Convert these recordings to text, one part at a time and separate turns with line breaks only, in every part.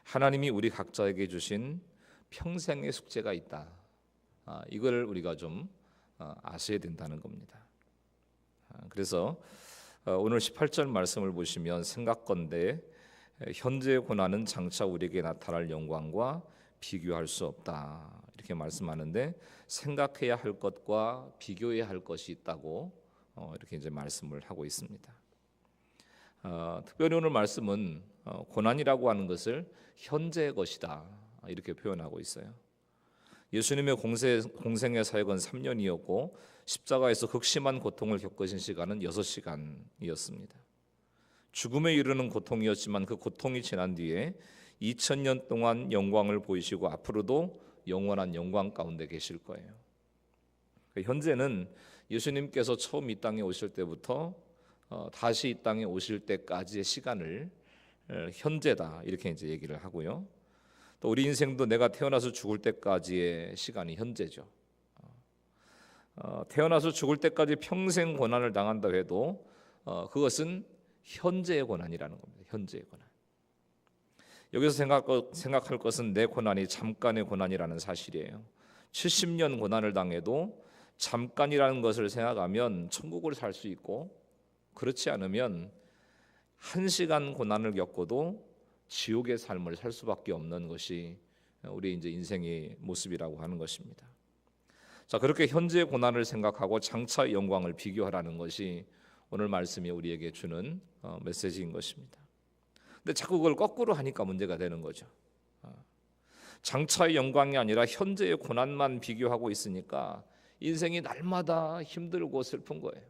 하나님이 우리 각자에게 주신 평생의 숙제가 있다. 이걸 우리가 좀 아셔야 된다는 겁니다. 그래서 오늘 18절 말씀을 보시면 생각건대 현재의 고난은 장차 우리에게 나타날 영광과 비교할 수 없다 이렇게 말씀하는데, 생각해야 할 것과 비교해야 할 것이 있다고 이렇게 이제 말씀을 하고 있습니다. 특별히 오늘 말씀은 고난이라고 하는 것을 현재의 것이다 이렇게 표현하고 있어요. 예수님의 공생의 사역은 3년이었고 십자가에서 극심한 고통을 겪으신 시간은 6시간이었습니다. 죽음에 이르는 고통이었지만 그 고통이 지난 뒤에 2000년 동안 영광을 보이시고 앞으로도 영원한 영광 가운데 계실 거예요. 현재는 예수님께서 처음 이 땅에 오실 때부터 다시 이 땅에 오실 때까지의 시간을 현재다 이렇게 이제 얘기를 하고요. 또 우리 인생도 내가 태어나서 죽을 때까지의 시간이 현재죠. 태어나서 죽을 때까지 평생 고난을 당한다 해도 그것은 현재의 고난이라는 겁니다. 현재의 고난. 여기서 생각할 것은 내 고난이 잠깐의 고난이라는 사실이에요. 70년 고난을 당해도 잠깐이라는 것을 생각하면 천국을 살 수 있고, 그렇지 않으면 1시간 고난을 겪어도 지옥의 삶을 살 수밖에 없는 것이 우리 이제 인생의 모습이라고 하는 것입니다. 자, 그렇게 현재의 고난을 생각하고 장차의 영광을 비교하라는 것이 오늘 말씀이 우리에게 주는 메시지인 것입니다. 근데 자꾸 그걸 거꾸로 하니까 문제가 되는 거죠. 장차의 영광이 아니라 현재의 고난만 비교하고 있으니까 인생이 날마다 힘들고 슬픈 거예요.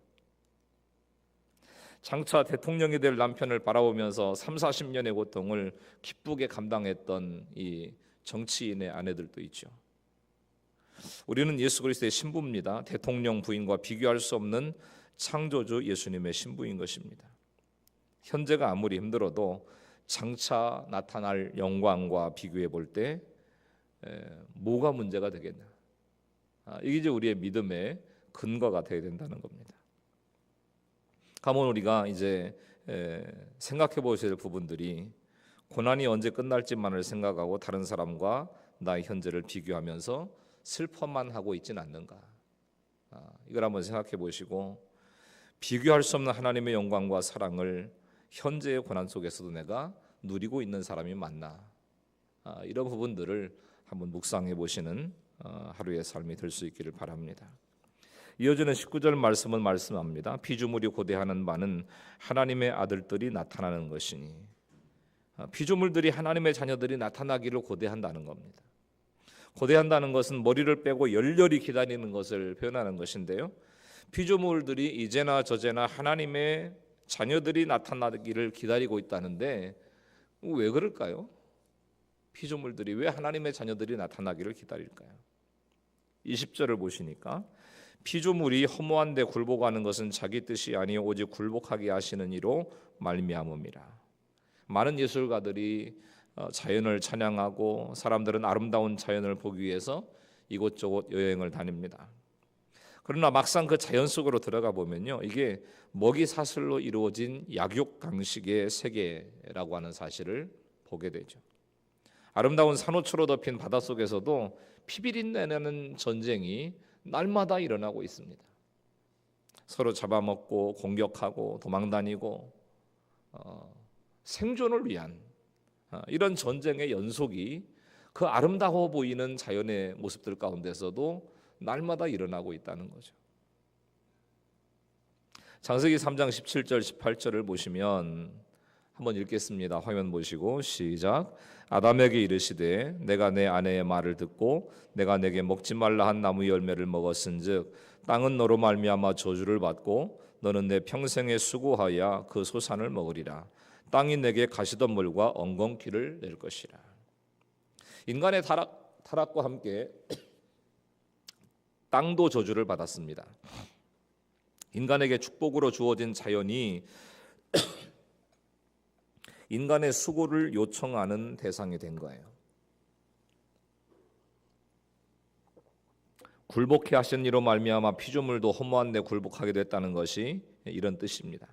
장차 대통령이 될 남편을 바라보면서 30-40년의 고통을 기쁘게 감당했던 이 정치인의 아내들도 있죠. 우리는 예수 그리스도의 신부입니다. 대통령 부인과 비교할 수 없는 창조주 예수님의 신부인 것입니다. 현재가 아무리 힘들어도 장차 나타날 영광과 비교해 볼 때 뭐가 문제가 되겠나? 이게 이제 우리의 믿음의 근거가 되어야 된다는 겁니다. 가면 우리가 이제 생각해 보셔야 될 부분들이, 고난이 언제 끝날지만을 생각하고 다른 사람과 나의 현재를 비교하면서 슬퍼만 하고 있지는 않는가? 이걸 한번 생각해 보시고, 비교할 수 없는 하나님의 영광과 사랑을 현재의 고난 속에서도 내가 누리고 있는 사람이 맞나? 이런 부분들을 한번 묵상해 보시는 하루의 삶이 될 수 있기를 바랍니다. 이어지는 19절 말씀은 말씀합니다. 피조물이 고대하는 바는 하나님의 아들들이 나타나는 것이니. 피조물들이 하나님의 자녀들이 나타나기를 고대한다는 겁니다. 고대한다는 것은 머리를 빼고 열렬히 기다리는 것을 표현하는 것인데요, 피조물들이 이제나 저제나 하나님의 자녀들이 나타나기를 기다리고 있다는데 왜 그럴까요? 피조물들이 왜 하나님의 자녀들이 나타나기를 기다릴까요? 20절을 보시니까 피조물이 허무한 데 굴복하는 것은 자기 뜻이 아니요 오직 굴복하게 하시는 이로 말미암음이라. 많은 예술가들이 자연을 찬양하고 사람들은 아름다운 자연을 보기 위해서 이곳저곳 여행을 다닙니다. 그러나 막상 그 자연 속으로 들어가 보면요, 이게 먹이 사슬로 이루어진 약육강식의 세계라고 하는 사실을 보게 되죠. 아름다운 산호초로 덮인 바닷속에서도 피비린내나는 전쟁이 날마다 일어나고 있습니다. 서로 잡아먹고 공격하고 도망다니고 생존을 위한 이런 전쟁의 연속이 그 아름다워 보이는 자연의 모습들 가운데서도 날마다 일어나고 있다는 거죠. 창세기 3장 17절 18절을 보시면 한번 읽겠습니다. 화면 보시고 시작. 아담에게 이르시되 내가 내 아내의 말을 듣고 내가 내게 먹지 말라 한 나무 열매를 먹었은즉 땅은 너로 말미암아 저주를 받고 너는 내 평생에 수고하여 그 소산을 먹으리라. 땅이 내게 가시덤불과 엉겅퀴를 낼 것이라. 인간의 타락과 함께 땅도 저주를 받았습니다. 인간에게 축복으로 주어진 자연이 인간의 수고를 요청하는 대상이 된 거예요. 굴복해 하신 이로 말미암아 피조물도 허무한 데 굴복하게 됐다는 것이 이런 뜻입니다.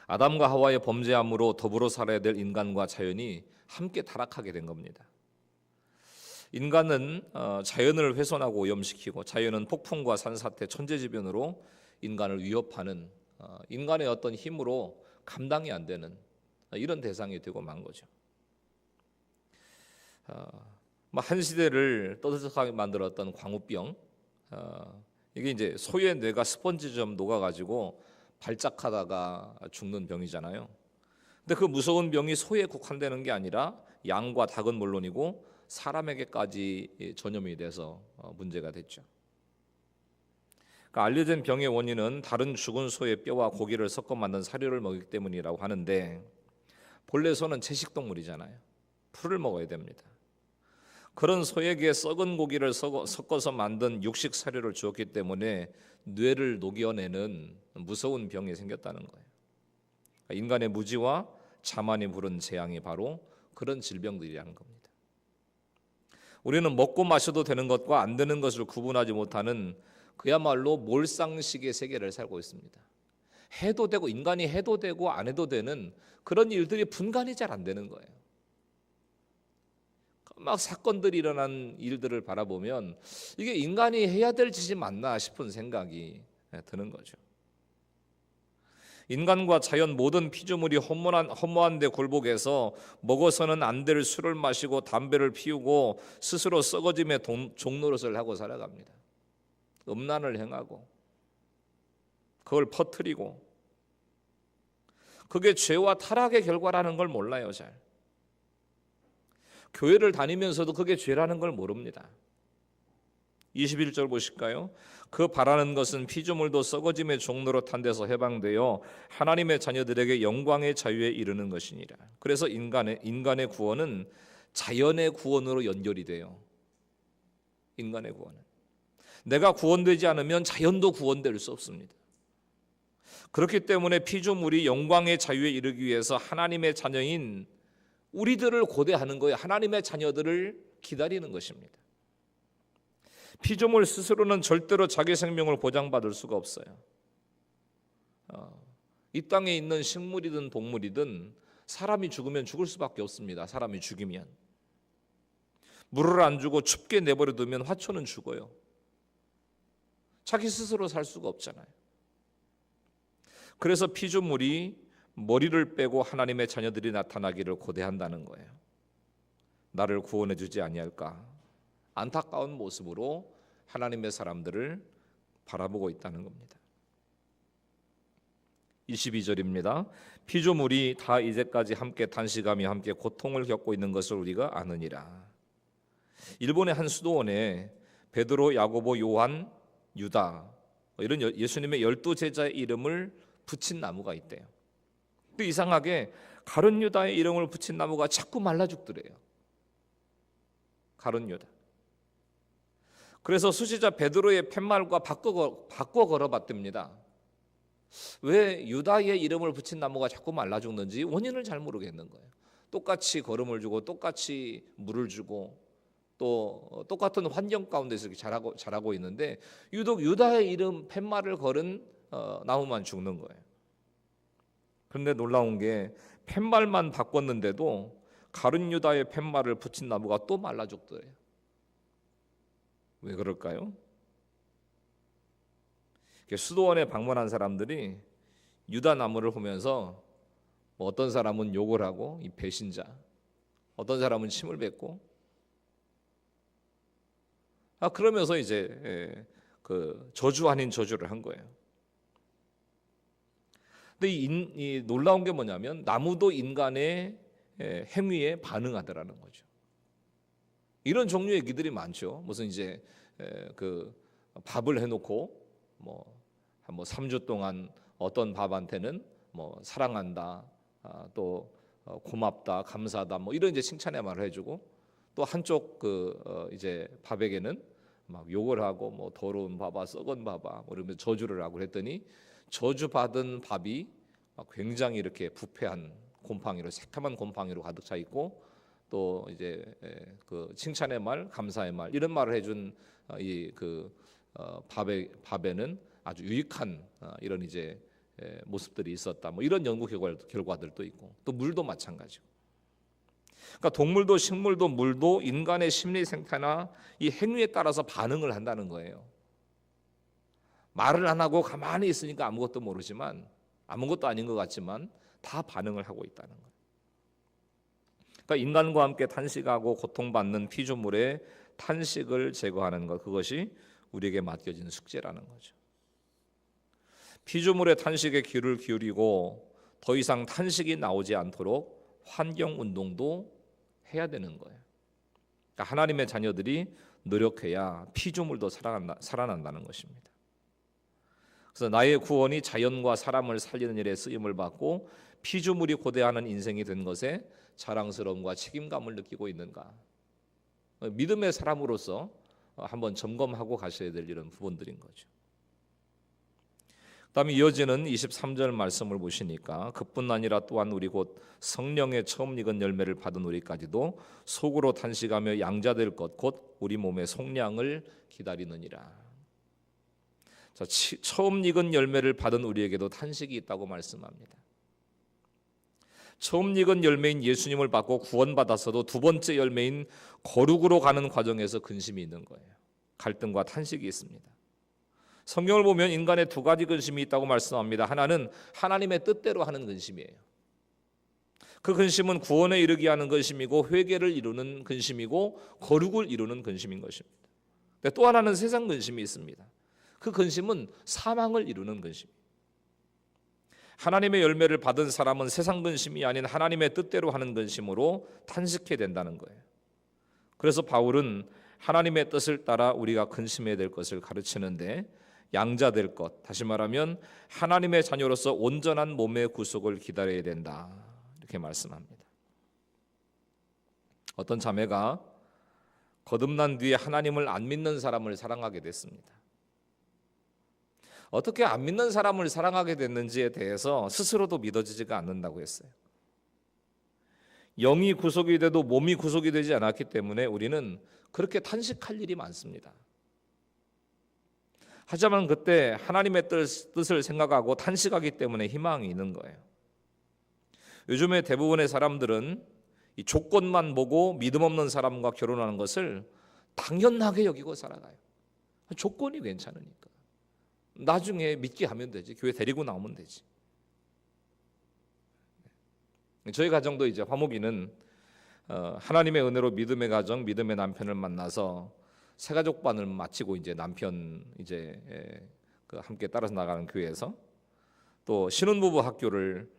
아담과 하와의 범죄함으로 더불어 살아야 될 인간과 자연이 함께 타락하게 된 겁니다. 인간은 자연을 훼손하고 오염시키고, 자연은 폭풍과 산사태, 천재지변으로 인간을 위협하는, 인간의 어떤 힘으로 감당이 안 되는 이런 대상이 되고 만 거죠. 한 시대를 떠들썩하게 만들었던 광우병, 이게 이제 소의 뇌가 스펀지처럼 녹아가지고 발작하다가 죽는 병이잖아요. 근데 그 무서운 병이 소에 국한되는 게 아니라 양과 닭은 물론이고 사람에게까지 전염이 돼서 문제가 됐죠. 그러니까 알려진 병의 원인은 다른 죽은 소의 뼈와 고기를 섞어 만든 사료를 먹기 때문이라고 하는데, 본래 소는 채식동물이잖아요. 풀을 먹어야 됩니다. 그런 소에게 썩은 고기를 섞어서 만든 육식 사료를 주었기 때문에 뇌를 녹여내는 무서운 병이 생겼다는 거예요. 인간의 무지와 자만이 부른 재앙이 바로 그런 질병들이라는 겁니다. 우리는 먹고 마셔도 되는 것과 안 되는 것을 구분하지 못하는 그야말로 몰상식의 세계를 살고 있습니다. 해도 되고, 인간이 해도 되고 안 해도 되는 그런 일들이 분간이 잘 안 되는 거예요. 막 사건들이 일어난 일들을 바라보면 이게 인간이 해야 될 짓이 맞나 싶은 생각이 드는 거죠. 인간과 자연 모든 피조물이 허무한 데 굴복해서 먹어서는 안 될 술을 마시고 담배를 피우고 스스로 썩어짐의 종노릇을 하고 살아갑니다. 음란을 행하고 그걸 퍼뜨리고, 그게 죄와 타락의 결과라는 걸 몰라요. 잘 교회를 다니면서도 그게 죄라는 걸 모릅니다. 21절 보실까요? 그 바라는 것은 피조물도 썩어짐의 종노릇한 데서 해방되어 하나님의 자녀들에게 영광의 자유에 이르는 것이니라. 그래서 인간의 구원은 자연의 구원으로 연결이 돼요. 인간의 구원은 내가 구원되지 않으면 자연도 구원될 수 없습니다. 그렇기 때문에 피조물이 영광의 자유에 이르기 위해서 하나님의 자녀인 우리들을 고대하는 거예요. 하나님의 자녀들을 기다리는 것입니다. 피조물 스스로는 절대로 자기 생명을 보장받을 수가 없어요. 이 땅에 있는 식물이든 동물이든 사람이 죽으면 죽을 수밖에 없습니다. 사람이 죽이면 물을 안 주고 춥게 내버려 두면 화초는 죽어요. 자기 스스로 살 수가 없잖아요. 그래서 피조물이 머리를 빼고 하나님의 자녀들이 나타나기를 고대한다는 거예요. 나를 구원해 주지 아니할까? 안타까운 모습으로 하나님의 사람들을 바라보고 있다는 겁니다. 22절입니다. 피조물이 다 이제까지 함께 단식하며 함께 고통을 겪고 있는 것을 우리가 아느니라. 일본의 한 수도원에 베드로, 야고보, 요한, 유다 이런 예수님의 12제자의 이름을 붙인 나무가 있대요. 근데 이상하게 가룟 유다의 이름을 붙인 나무가 자꾸 말라 죽더래요. 가룟 유다. 그래서 수지자 베드로의 팻말과 바꿔 걸어봤답니다. 왜 유다의 이름을 붙인 나무가 자꾸 말라 죽는지 원인을 잘 모르겠는 거예요. 똑같이 걸음을 주고 똑같이 물을 주고 또 똑같은 환경 가운데서 이렇게 자라고 있는데 유독 유다의 이름 팻말을 걸은 나무만 죽는 거예요. 그런데 놀라운 게 팻말만 바꿨는데도 가룟 유다의 팻말을 붙인 나무가 또 말라 죽더래요. 왜 그럴까요? 수도원에 방문한 사람들이 유다 나무를 보면서 어떤 사람은 욕을 하고 이 배신자, 어떤 사람은 침을 뱉고, 그러면서 이제 그 저주 아닌 저주를 한 거예요. 근데 이 놀라운 게 뭐냐면 나무도 인간의 행위에 반응하더라는 거죠. 이런 종류의 얘기들이 많죠. 무슨 이제 그 밥을 해놓고 뭐 3주 동안 어떤 밥한테는 뭐 사랑한다, 또 고맙다, 감사하다, 뭐 이런 이제 칭찬의 말을 해주고, 또 한쪽 이제 밥에게는 막 욕을 하고 뭐 더러운 밥아, 썩은 밥아, 뭐 이러면서 저주를 하고 그랬더니 저주 받은 밥이 굉장히 이렇게 부패한 곰팡이로, 새카만 곰팡이로 가득 차 있고, 또 이제 그 칭찬의 말, 감사의 말 이런 말을 해준 이 그 밥에는 아주 유익한 이런 이제 모습들이 있었다. 뭐 이런 연구 결과들도 있고, 또 물도 마찬가지고. 그러니까 동물도 식물도 물도 인간의 심리 생태나 이 행위에 따라서 반응을 한다는 거예요. 말을 안 하고 가만히 있으니까 아무것도 모르지만, 아무것도 아닌 것 같지만 다 반응을 하고 있다는 거예요. 그러니까 인간과 함께 탄식하고 고통받는 피조물의 탄식을 제거하는 것, 그것이 우리에게 맡겨진 숙제라는 거죠. 피조물의 탄식에 귀를 기울이고 더 이상 탄식이 나오지 않도록 환경운동도 해야 되는 거예요. 그러니까 하나님의 자녀들이 노력해야 피조물도 살아난다는 것입니다. 그래서 나의 구원이 자연과 사람을 살리는 일에 쓰임을 받고 피조물이 고대하는 인생이 된 것에 자랑스러움과 책임감을 느끼고 있는가? 믿음의 사람으로서 한번 점검하고 가셔야 될 이런 부분들인 거죠. 그다음에 이어지는 23절 말씀을 보시니까 그뿐 아니라 또한 우리 곧 성령의 처음 익은 열매를 받은 우리까지도 속으로 탄식하며 양자될 것 곧 우리 몸의 속량을 기다리느니라. 자, 처음 익은 열매를 받은 우리에게도 탄식이 있다고 말씀합니다. 처음 익은 열매인 예수님을 받고 구원받았어도 두 번째 열매인 거룩으로 가는 과정에서 근심이 있는 거예요. 갈등과 탄식이 있습니다. 성경을 보면 인간의 두 가지 근심이 있다고 말씀합니다. 하나는 하나님의 뜻대로 하는 근심이에요. 그 근심은 구원에 이르게 하는 근심이고 회개를 이루는 근심이고 거룩을 이루는 근심인 것입니다. 또 하나는 세상 근심이 있습니다. 그 근심은 사망을 이루는 근심이에요. 하나님의 열매를 받은 사람은 세상 근심이 아닌 하나님의 뜻대로 하는 근심으로 탄식해야 된다는 거예요. 그래서 바울은 하나님의 뜻을 따라 우리가 근심해야 될 것을 가르치는데 양자될 것, 다시 말하면 하나님의 자녀로서 온전한 몸의 구속을 기다려야 된다, 이렇게 말씀합니다. 어떤 자매가 거듭난 뒤에 하나님을 안 믿는 사람을 사랑하게 됐습니다. 어떻게 안 믿는 사람을 사랑하게 됐는지에 대해서 스스로도 믿어지지가 않는다고 했어요. 영이 구속이 돼도 몸이 구속이 되지 않았기 때문에 우리는 그렇게 탄식할 일이 많습니다. 하지만 그때 하나님의 뜻을 생각하고 탄식하기 때문에 희망이 있는 거예요. 요즘에 대부분의 사람들은 이 조건만 보고 믿음 없는 사람과 결혼하는 것을 당연하게 여기고 살아가요. 조건이 괜찮으니까. 나중에 믿게 하면 되지. 교회 데리고 나오면 되지. 저희 가정도 이제 화목이는 하나님의 은혜로 믿음의 가정, 믿음의 남편을 만나서 새가족반을 마치고 이제 남편 이제 함께 따라서 나가는 교회에서 또 신혼부부 학교를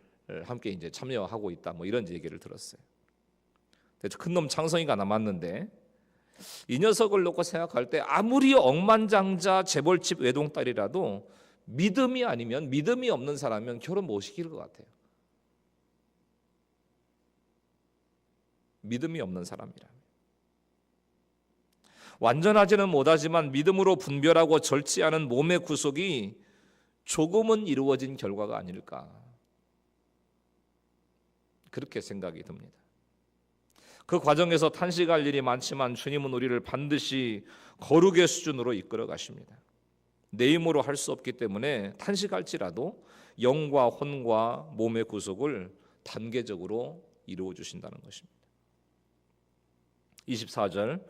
함께 이제 참여하고 있다, 뭐 이런 얘기를 들었어요. 큰 놈 창성이가 남았는데 이 녀석을 놓고 생각할 때 아무리 억만장자 재벌집 외동딸이라도 믿음이 아니면, 믿음이 없는 사람이면 결혼 못 시킬 것 같아요. 믿음이 없는 사람이라면. 완전하지는 못하지만 믿음으로 분별하고 절제하는 몸의 구속이 조금은 이루어진 결과가 아닐까, 그렇게 생각이 듭니다. 그 과정에서 탄식할 일이 많지만 주님은 우리를 반드시 거룩의 수준으로 이끌어 가십니다. 내 힘으로 할 수 없기 때문에 탄식할지라도 영과 혼과 몸의 구속을 단계적으로 이루어 주신다는 것입니다. 24절,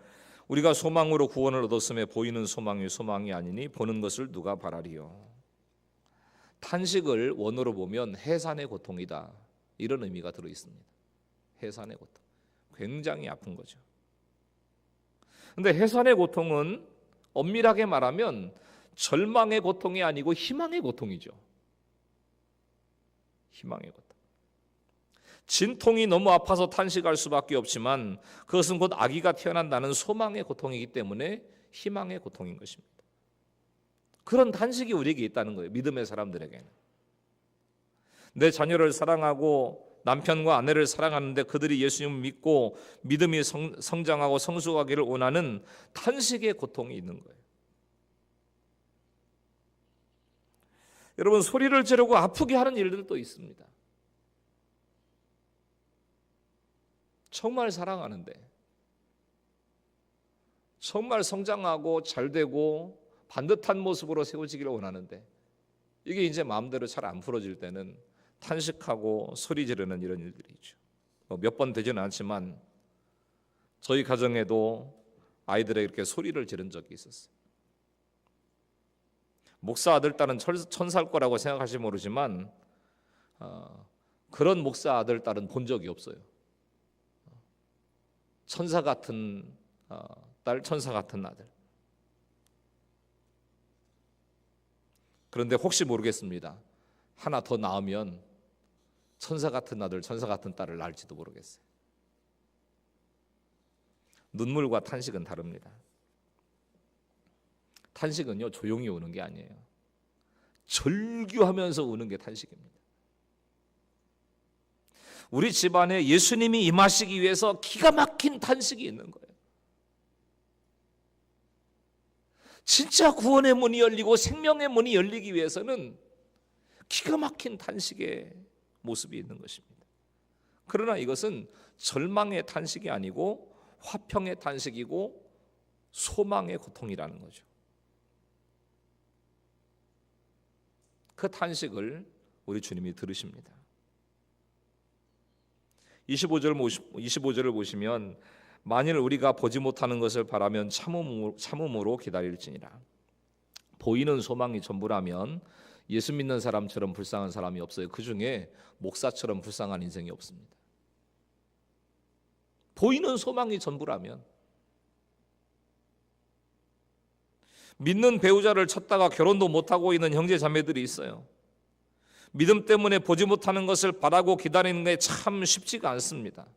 우리가 소망으로 구원을 얻었음에 보이는 소망이 소망이 아니니 보는 것을 누가 바라리요. 탄식을 원어로 보면 해산의 고통이다, 이런 의미가 들어 있습니다. 해산의 고통, 굉장히 아픈 거죠. 근데 해산의 고통은 엄밀하게 말하면 절망의 고통이 아니고 희망의 고통이죠. 희망의 고통. 진통이 너무 아파서 탄식할 수밖에 없지만 그것은 곧 아기가 태어난다는 소망의 고통이기 때문에 희망의 고통인 것입니다. 그런 탄식이 우리에게 있다는 거예요. 믿음의 사람들에게는. 내 자녀를 사랑하고 남편과 아내를 사랑하는데 그들이 예수님을 믿고 믿음이 성장하고 성숙하기를 원하는 탄식의 고통이 있는 거예요. 여러분, 소리를 지르고 아프게 하는 일들도 있습니다. 정말 사랑하는데, 정말 성장하고 잘되고 반듯한 모습으로 세워지기를 원하는데 이게 이제 마음대로 잘 안 풀어질 때는 탄식하고 소리 지르는 이런 일들이 있죠. 몇 번 되지는 않지만 저희 가정에도 아이들에게 이렇게 소리를 지른 적이 있었어요. 목사 아들 딸은 천사일 거라고 생각하실지 모르지만 그런 목사 아들 딸은 본 적이 없어요. 천사 같은 딸, 천사 같은 아들. 그런데 혹시 모르겠습니다. 하나 더 낳으면 천사 같은 아들, 천사 같은 딸을 낳을지도 모르겠어요. 눈물과 탄식은 다릅니다. 탄식은요, 조용히 우는 게 아니에요. 절규하면서 우는 게 탄식입니다. 우리 집안에 예수님이 임하시기 위해서 기가 막힌 탄식이 있는 거예요. 진짜 구원의 문이 열리고 생명의 문이 열리기 위해서는 기가 막힌 탄식의 모습이 있는 것입니다. 그러나 이것은 절망의 탄식이 아니고 화평의 탄식이고 소망의 고통이라는 거죠. 그 탄식을 우리 주님이 들으십니다. 25절을 보시면 만일 우리가 보지 못하는 것을 바라면 참음으로 기다릴지니라. 보이는 소망이 전부라면 예수 믿는 사람처럼 불쌍한 사람이 없어요. 그 중에 목사처럼 불쌍한 인생이 없습니다. 보이는 소망이 전부라면, 믿는 배우자를 찾다가 결혼도 못하고 있는 형제 자매들이 있어요. 믿음 때문에 보지 못하는 것을 바라고 기다리는 게 참 쉽지가 않습니다.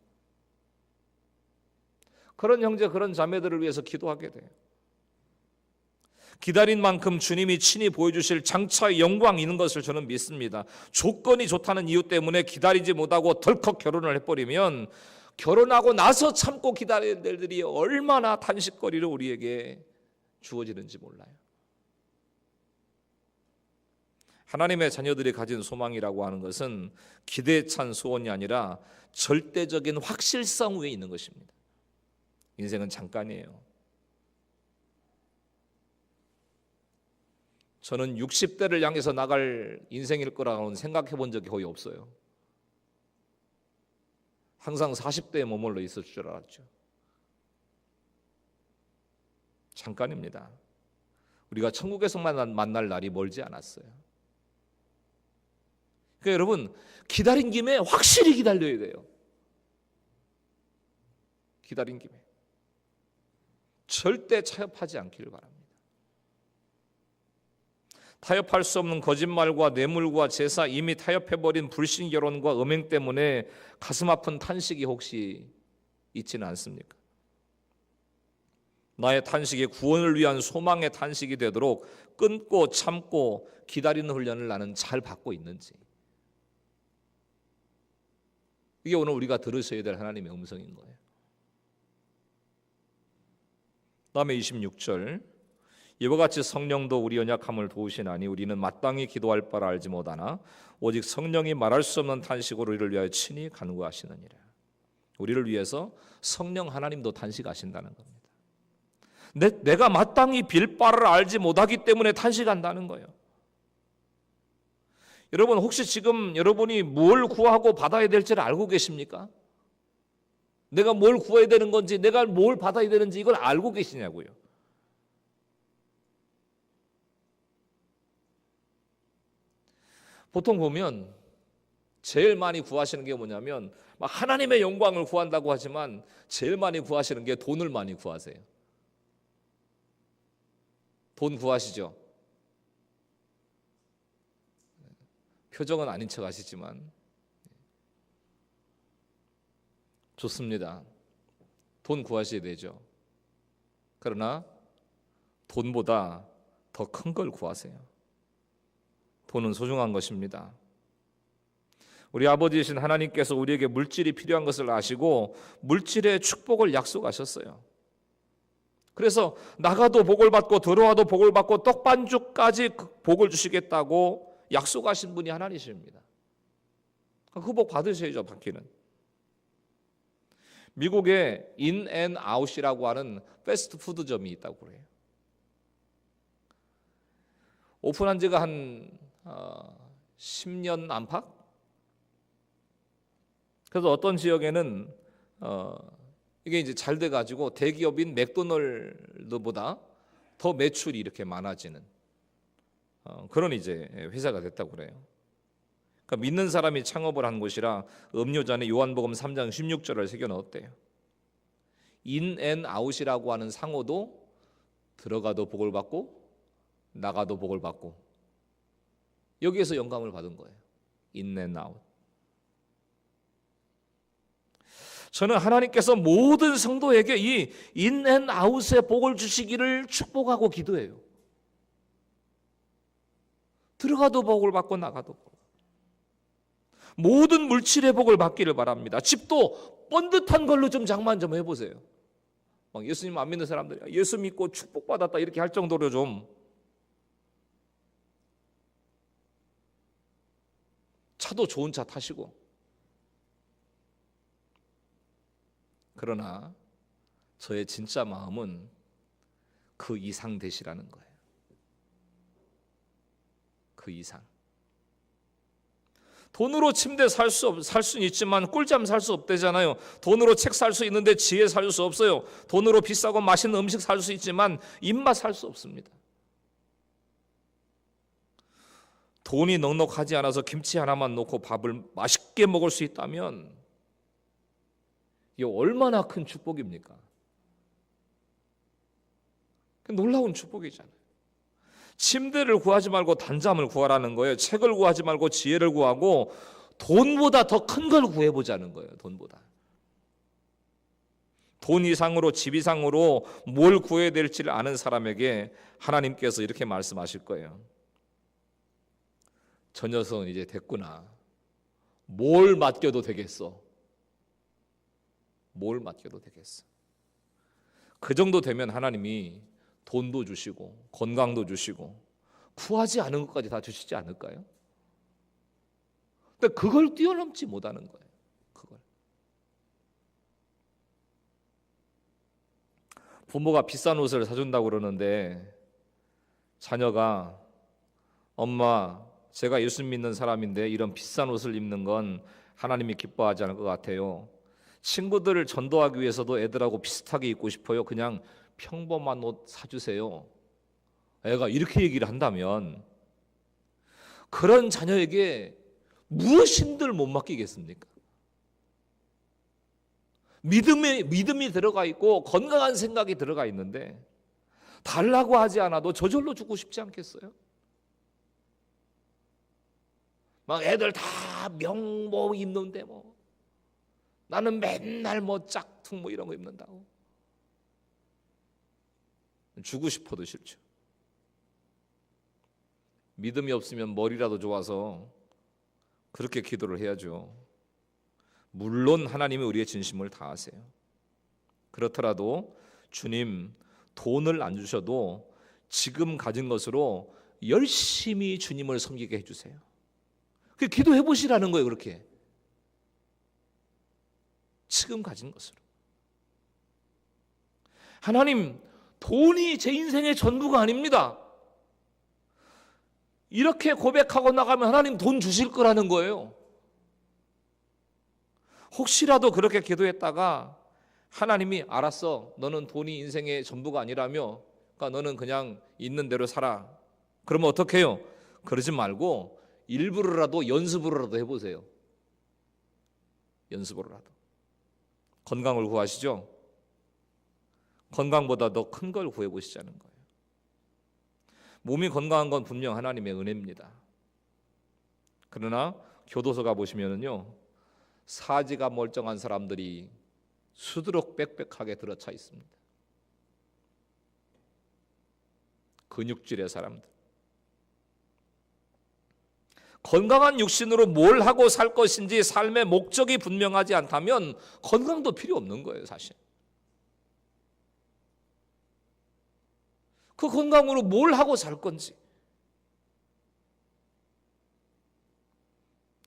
그런 형제, 그런 자매들을 위해서 기도하게 돼요. 기다린 만큼 주님이 친히 보여주실 장차의 영광이 있는 것을 저는 믿습니다. 조건이 좋다는 이유 때문에 기다리지 못하고 덜컥 결혼을 해버리면 결혼하고 나서 참고 기다릴 일들이 얼마나 탄식거리를 우리에게 주어지는지 몰라요. 하나님의 자녀들이 가진 소망이라고 하는 것은 기대에 찬 소원이 아니라 절대적인 확실성 위에 있는 것입니다. 인생은 잠깐이에요. 저는 60대를 향해서 나갈 인생일 거라고는 생각해 본 적이 거의 없어요. 항상 40대에 머물러 있을 줄 알았죠. 잠깐입니다. 우리가 천국에서 만날 날이 멀지 않았어요. 그러니까 여러분, 기다린 김에 확실히 기다려야 돼요. 기다린 김에 절대 타협하지 않기를 바랍니다. 타협할 수 없는 거짓말과 뇌물과 제사, 이미 타협해버린 불신 결혼과 음행 때문에 가슴 아픈 탄식이 혹시 있지는 않습니까? 나의 탄식이 구원을 위한 소망의 탄식이 되도록 끊고 참고 기다리는 훈련을 나는 잘 받고 있는지, 이게 오늘 우리가 들으셔야 될 하나님의 음성인 거예요. 다음에 26절, 이와 같이 성령도 우리 연약함을 도우시나니 우리는 마땅히 기도할 바를 알지 못하나 오직 성령이 말할 수 없는 탄식으로 우리를 위하여 친히 간구하시느니라. 우리를 위해서 성령 하나님도 탄식하신다는 겁니다. 내가 마땅히 빌 바를 알지 못하기 때문에 탄식한다는 거예요. 여러분, 혹시 지금 여러분이 뭘 구하고 받아야 될지를 알고 계십니까? 내가 뭘 구해야 되는 건지, 내가 뭘 받아야 되는지 이걸 알고 계시냐고요. 보통 보면 제일 많이 구하시는 게 뭐냐면 하나님의 영광을 구한다고 하지만 제일 많이 구하시는 게 돈을 많이 구하세요. 돈 구하시죠? 표정은 아닌 척 하시지만 좋습니다. 돈 구하셔야 되죠. 그러나 돈보다 더 큰 걸 구하세요. 돈은 소중한 것입니다. 우리 아버지이신 하나님께서 우리에게 물질이 필요한 것을 아시고 물질의 축복을 약속하셨어요. 그래서 나가도 복을 받고 들어와도 복을 받고 떡반죽까지 복을 주시겠다고 약속하신 분이 하나님이십니다. 그 복 받으셔야죠. 받기는. 미국에 인앤아웃이라고 하는 패스트푸드점이 있다고 그래요. 오픈한 지가 한 10년 안팎. 그래서 어떤 지역에는 이게 이제 잘 돼가지고 대기업인 맥도널드보다 더 매출이 이렇게 많아지는 그런 이제 회사가 됐다고 그래요. 그러니까 믿는 사람이 창업을 한 곳이라 음료잔에 요한복음 3장 16절을 새겨 넣었대요. 인앤아웃이라고 하는 상호도 들어가도 복을 받고 나가도 복을 받고, 여기에서 영감을 받은 거예요. 인앤아웃. 저는 하나님께서 모든 성도에게 이 인앤아웃의 복을 주시기를 축복하고 기도해요. 들어가도 복을 받고 나가도 복. 모든 물질의 복을 받기를 바랍니다. 집도 번듯한 걸로 좀 장만 좀 해보세요. 막 예수님 안 믿는 사람들이 예수 믿고 축복받았다 이렇게 할 정도로 좀. 차도 좋은 차 타시고. 그러나 저의 진짜 마음은 그 이상 되시라는 거예요. 그 이상. 돈으로 침대 살 수는 있지만 꿀잠 살 수 없대잖아요. 돈으로 책 살 수 있는데 지혜 살 수 없어요. 돈으로 비싸고 맛있는 음식 살 수 있지만 입맛 살 수 없습니다. 돈이 넉넉하지 않아서 김치 하나만 놓고 밥을 맛있게 먹을 수 있다면 이게 얼마나 큰 축복입니까? 놀라운 축복이잖아요. 침대를 구하지 말고 단잠을 구하라는 거예요. 책을 구하지 말고 지혜를 구하고 돈보다 더 큰 걸 구해보자는 거예요. 돈보다. 돈 이상으로 집 이상으로 뭘 구해야 될지를 아는 사람에게 하나님께서 이렇게 말씀하실 거예요. 저 녀석은 이제 됐구나. 뭘 맡겨도 되겠어. 뭘 맡겨도 되겠어. 그 정도 되면 하나님이 돈도 주시고 건강도 주시고 구하지 않은 것까지 다 주시지 않을까요? 근데 그걸 뛰어넘지 못하는 거예요. 그걸. 부모가 비싼 옷을 사준다고 그러는데 자녀가 엄마 제가 예수 믿는 사람인데 이런 비싼 옷을 입는 건 하나님이 기뻐하지 않을 것 같아요. 친구들을 전도하기 위해서도 애들하고 비슷하게 입고 싶어요. 그냥 평범한 옷 사주세요. 애가 이렇게 얘기를 한다면 그런 자녀에게 무엇인들 못 맡기겠습니까? 믿음이 들어가 있고 건강한 생각이 들어가 있는데 달라고 하지 않아도 저절로 주고 싶지 않겠어요? 막 애들 다 명모 입는데 뭐 나는 맨날 뭐 짝퉁 뭐 이런 거 입는다고. 주고 싶어도 싫죠. 믿음이 없으면 머리라도 좋아서 그렇게 기도를 해야죠. 물론 하나님이 우리의 진심을 다하세요. 그렇더라도 주님 돈을 안 주셔도 지금 가진 것으로 열심히 주님을 섬기게 해주세요. 그 기도해 보시라는 거예요. 그렇게 지금 가진 것으로. 하나님 돈이 제 인생의 전부가 아닙니다. 이렇게 고백하고 나가면 하나님 돈 주실 거라는 거예요. 혹시라도 그렇게 기도했다가 하나님이 알았어 너는 돈이 인생의 전부가 아니라며 그러니까 너는 그냥 있는 대로 살아. 그러면 어떻게 해요? 그러지 말고 일부러라도 연습으로라도 해보세요. 연습으로라도. 건강을 구하시죠? 건강보다 더 큰 걸 구해보시자는 거예요. 몸이 건강한 건 분명 하나님의 은혜입니다. 그러나 교도소 가보시면요 사지가 멀쩡한 사람들이 수두룩 빽빽하게 들어차 있습니다. 근육질의 사람들. 건강한 육신으로 뭘 하고 살 것인지 삶의 목적이 분명하지 않다면 건강도 필요 없는 거예요, 사실. 그 건강으로 뭘 하고 살 건지.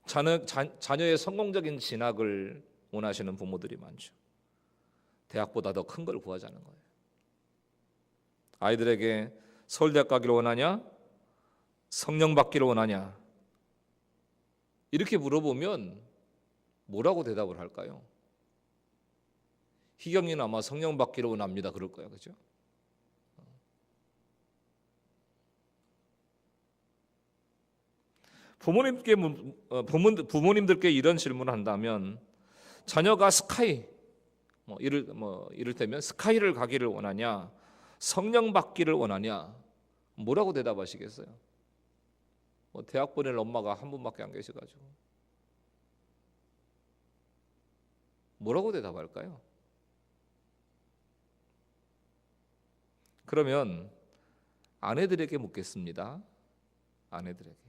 자녀의 성공적인 진학을 원하시는 부모들이 많죠. 대학보다 더 큰 걸 구하자는 거예요. 아이들에게 서울대학 가기를 원하냐? 성령 받기를 원하냐? 이렇게 물어보면 뭐라고 대답을 할까요? 희경이는 아마 성령 받기를 원합니다 그럴 거예요. 그렇죠? 부모님들께 이런 질문을 한다면 자녀가 스카이 이를테면 스카이를 가기를 원하냐, 성령 받기를 원하냐, 뭐라고 대답하시겠어요? 대학 보낼 엄마가 한 분밖에 안 계셔가지고 뭐라고 대답할까요? 그러면 아내들에게 묻겠습니다. 아내들에게.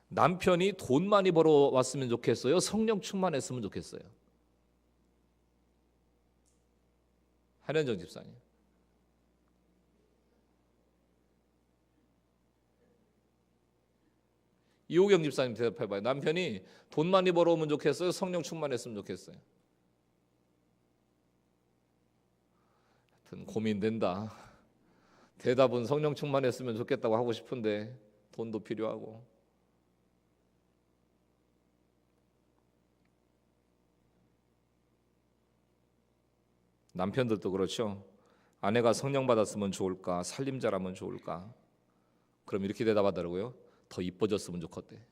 남편이 돈 많이 벌어왔으면 좋겠어요? 성령 충만했으면 좋겠어요? 한현정 집사님. 이호경 집사님 대답해봐요. 남편이 돈 많이 벌어오면 좋겠어요? 성령 충만했으면 좋겠어요? 하여튼 고민된다. 대답은 성령 충만했으면 좋겠다고 하고 싶은데 돈도 필요하고. 남편들도 그렇죠. 아내가 성령 받았으면 좋을까, 살림자라면 좋을까? 그럼 이렇게 대답하더라고요. 더 이뻐졌으면 좋겠대.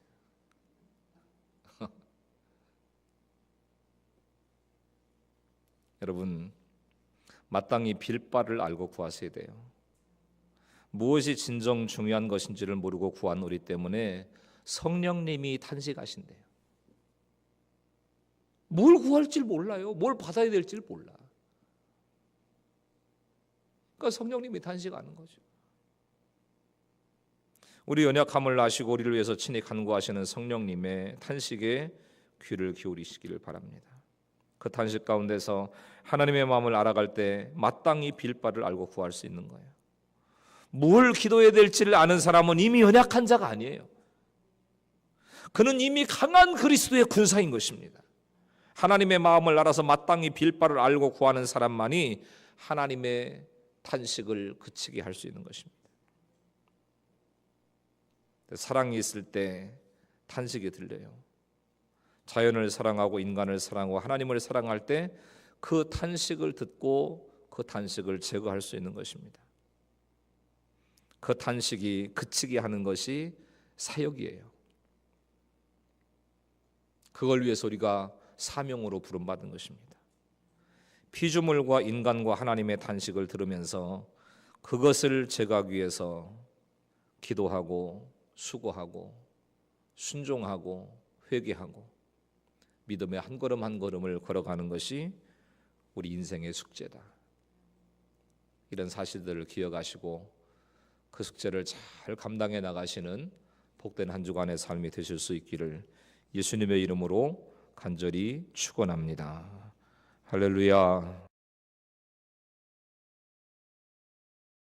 여러분, 마땅히 빌 바를 알고 구하셔야 돼요. 무엇이 진정 중요한 것인지를 모르고 구한 우리 때문에 성령님이 탄식하신대요. 뭘 구할지 몰라요. 뭘 받아야 될지 몰라. 그러니까 성령님이 탄식하는 거죠. 우리 연약함을 아시고 우리를 위해서 친히 간구하시는 성령님의 탄식에 귀를 기울이시기를 바랍니다. 그 탄식 가운데서 하나님의 마음을 알아갈 때 마땅히 빌 바를 알고 구할 수 있는 거예요. 뭘 기도해야 될지를 아는 사람은 이미 연약한 자가 아니에요. 그는 이미 강한 그리스도의 군사인 것입니다. 하나님의 마음을 알아서 마땅히 빌 바를 알고 구하는 사람만이 하나님의 탄식을 그치게 할 수 있는 것입니다. 사랑이 있을 때 탄식이 들려요. 자연을 사랑하고 인간을 사랑하고 하나님을 사랑할 때 그 탄식을 듣고 그 탄식을 제거할 수 있는 것입니다. 그 탄식이 그치게 하는 것이 사역이에요. 그걸 위해서 우리가 사명으로 부름받은 것입니다. 피조물과 인간과 하나님의 탄식을 들으면서 그것을 제거하기 위해서 기도하고 수고하고 순종하고 회개하고 믿음의 한 걸음 한 걸음을 걸어가는 것이 우리 인생의 숙제다. 이런 사실들을 기억하시고 그 숙제를 잘 감당해 나가시는 복된 한 주간의 삶이 되실 수 있기를 예수님의 이름으로 간절히 축원합니다. 할렐루야.